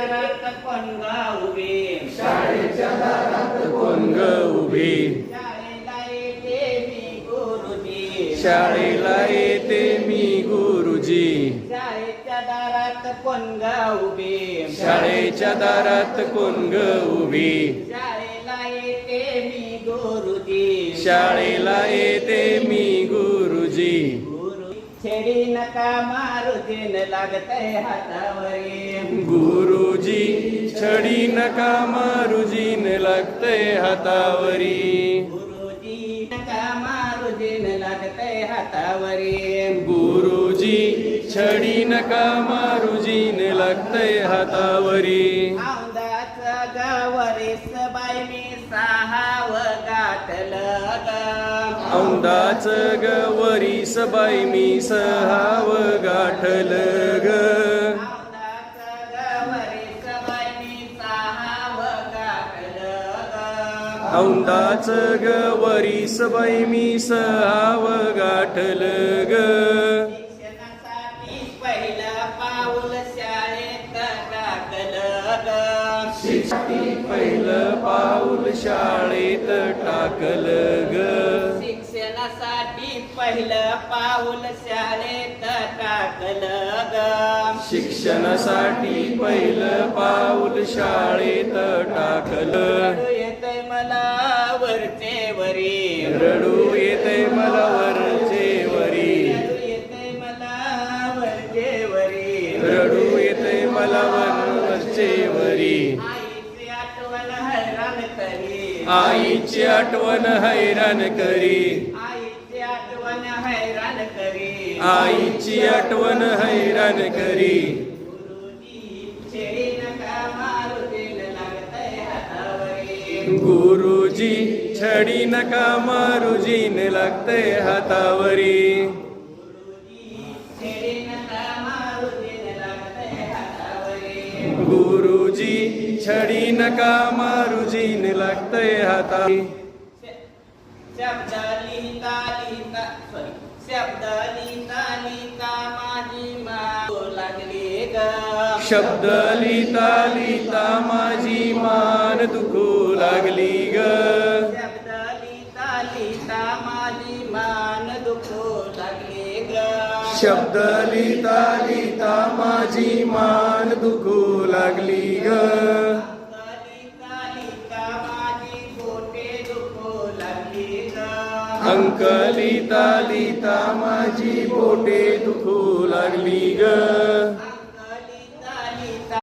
दारात कोण ग उभी शाळेच्या दारात कोण ग उभी शाळेला येते मी गुरुजी शाळेला येते मी गुरुजी शाळेच्या दारात कोण ग उभी शाळेच्या दारात कोण ग उभी शाळेला येते मी गुरुजी शाळेला येते मी गुरुजी गुरु छेडी नका मारू दिन लागतय हातावरी गुरुजी छडी नका मारुजीन लागतय हातावरी गुरुजी नका मारू दिन लागतय हातावरी गुरुजी छडी नका मारुजीन लागतय हातावरी औंदाच गावरीस बाई मी सहाव गाठलं ग औंदाच गवरीस बाई मी सहाव गाठल ग औंदाच गावरीस बाई मी सहाव गाठलं ग औंदाच गवरीस बाई मी सहाव गाठल ग शिक्षणासाठी पहिलं पाऊल शाळेत टाकलं ग शिक्षणासाठी पहिलं पाऊल शाळेत टाकल ग शिक्षणासाठी पहिलं पाऊल शाळेत टाकलं ग शिक्षणासाठी पहिलं पाऊल शाळेत टाकलं येतय मला वरचे वरी रडू येते मला वरचे वरी येतय मला वरचे वरी रडू येते मला वरचे वरी आईची आठवण हैराण करी आईची आठवण हैराण करी आईची आठवण हैराण करी आईची आठवण हैराण करी गुरुजी छेडी नका मारू दिन लागतय हातावरी गुरुजी छडी नका मारुजीन लागतय हातावरी छेडी नका मारू दिन लागतय हातावरी गुरुजी छडी नका मारुजीन लागतय हातावरी शब्द लिहिता लिहिता शब्द लिहिता लिहिता माझी माऊ लागली ग शब्द लिहिता लिहिता माझी मान दुखू लागली ग शब्द लिहिता लिहिता माझी मान दुखू लागली ग शब्द लिहिता लिहिता माझी मान दुखू लागली ग लिहिता लिहिता माझी बोटे दुखू लागली ग अंक लिहिता लिहिता माझी बोटे दुखू लागली ग